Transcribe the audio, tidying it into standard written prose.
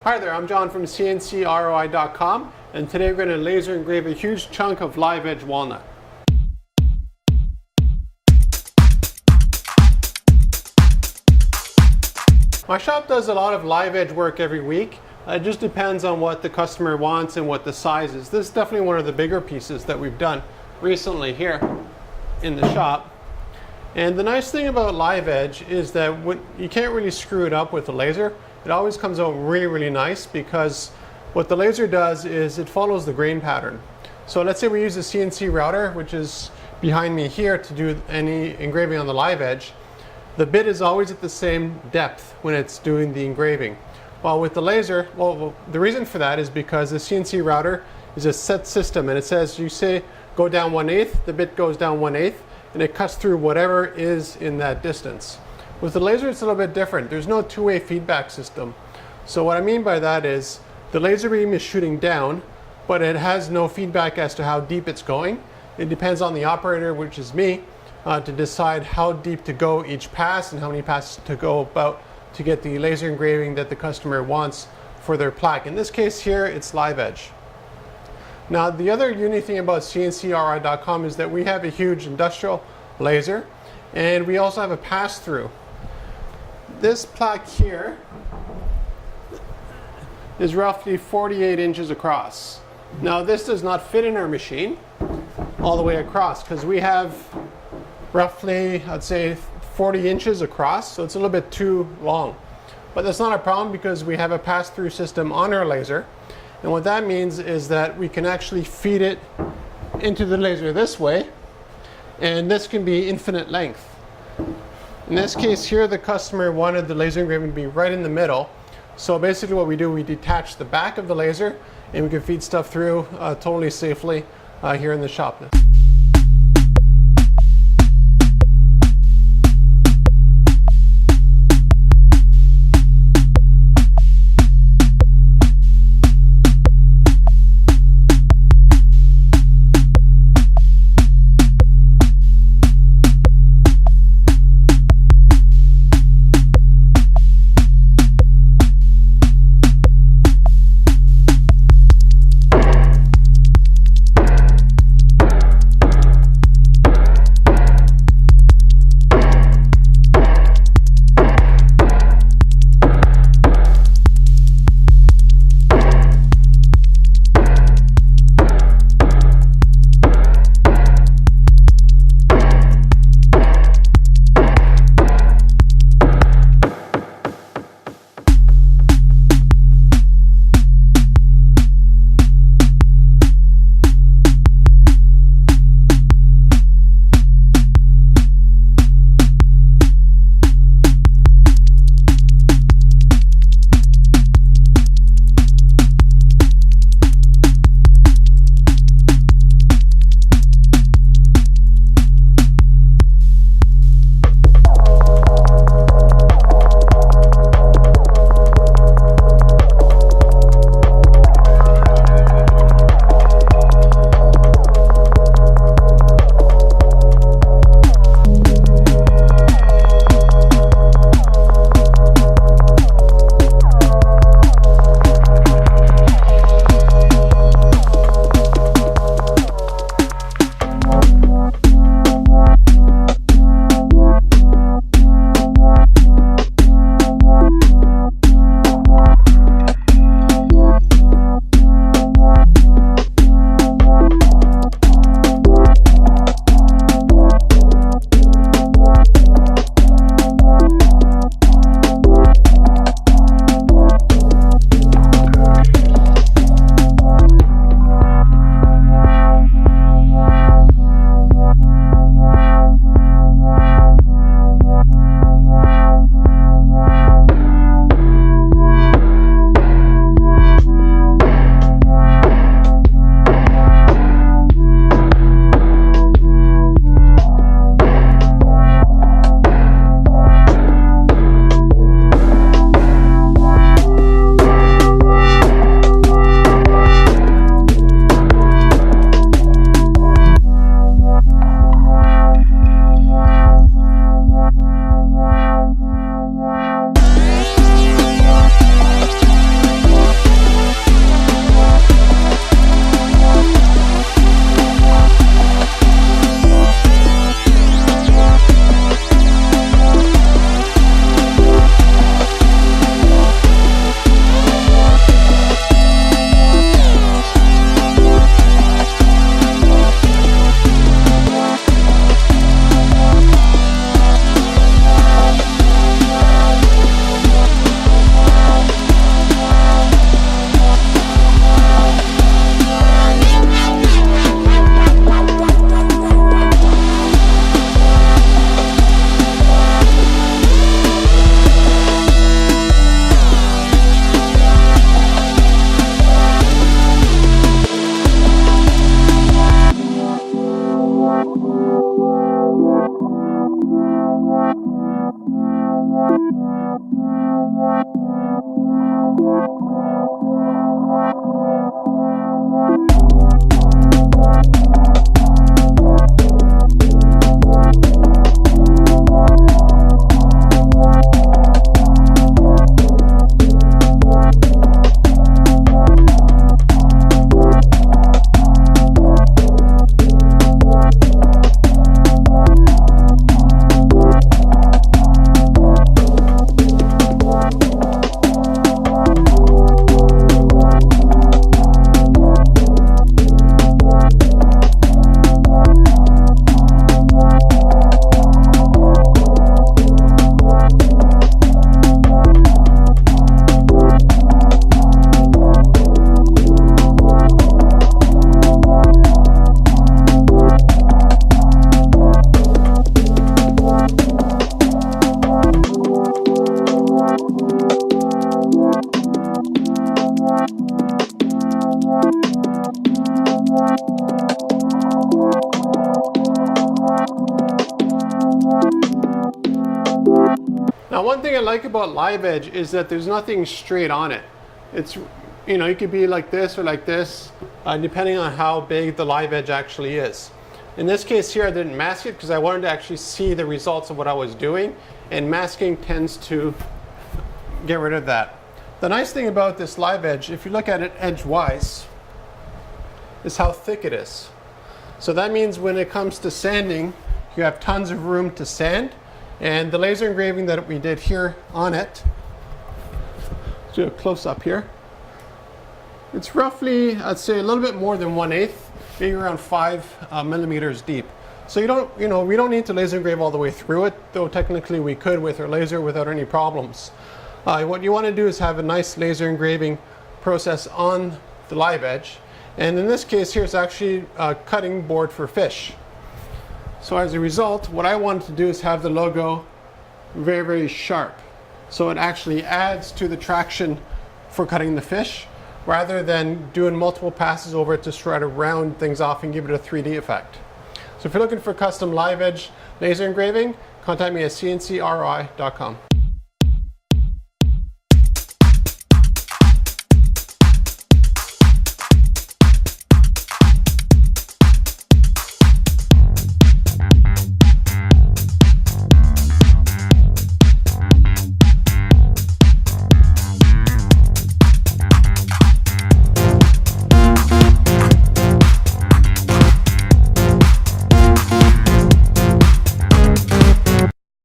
Hi there, I'm John from CNCROI.com, and today we're going to laser engrave a huge chunk of live edge walnut. My shop does a lot of live edge work every week. It just depends on what the customer wants and what the size is. This is definitely one of the bigger pieces that we've done recently here in the shop. And the nice thing about live edge is that you can't really screw it up with a laser. It always comes out really nice because what the laser does is it follows the grain pattern. So let's say we use a CNC router, which is behind me here, to do any engraving on the live edge. The bit is always at the same depth when it's doing the engraving. While with the laser, the reason for that is because the CNC router is a set system, and it says you say go down 1/8, the bit goes down 1/8, and it cuts through whatever is in that distance. With the laser, it's a little bit different. There's no two-way feedback system. So what I mean by that is the laser beam is shooting down, but it has no feedback as to how deep it's going. It depends on the operator, which is me, to decide how deep to go each pass and how many passes to go about to get the laser engraving that the customer wants for their plaque. In this case here, it's live edge. Now, the other unique thing about CNCROI.com is that we have a huge industrial laser, and we also have a pass-through. This plaque here is roughly 48 inches across. Now, this does not fit in our machine all the way across because we have roughly, I'd say, 40 inches across, so it's a little bit too long. But that's not a problem because we have a pass-through system on our laser. And what that means is that we can actually feed it into the laser this way, and this can be infinite length. In this case here, the customer wanted the laser engraving to be right in the middle. So basically what we do, we detach the back of the laser and we can feed stuff through totally safely here in the shop. Now, one thing I like about live edge is that there's nothing straight on it. It's, you know, it could be like this or like this, depending on how big the live edge actually is. In this case here, I didn't mask it because I wanted to actually see the results of what I was doing, and masking tends to get rid of that. The nice thing about this live edge, if you look at it edgewise, is how thick it is. So that means when it comes to sanding, you have tons of room to sand. And the laser engraving that we did here on it, let's do a close up here. It's roughly, I'd say, a little bit more than 1/8, maybe around 5 millimeters deep. So we don't need to laser engrave all the way through it, though technically we could with our laser without any problems. What you want to do is have a nice laser engraving process on the live edge. And in this case here, it's actually a cutting board for fish. So as a result, what I wanted to do is have the logo very, very sharp. So it actually adds to the traction for cutting the fish, rather than doing multiple passes over it to try to round things off and give it a 3D effect. So if you're looking for custom live edge laser engraving, contact me at CNCKing.com.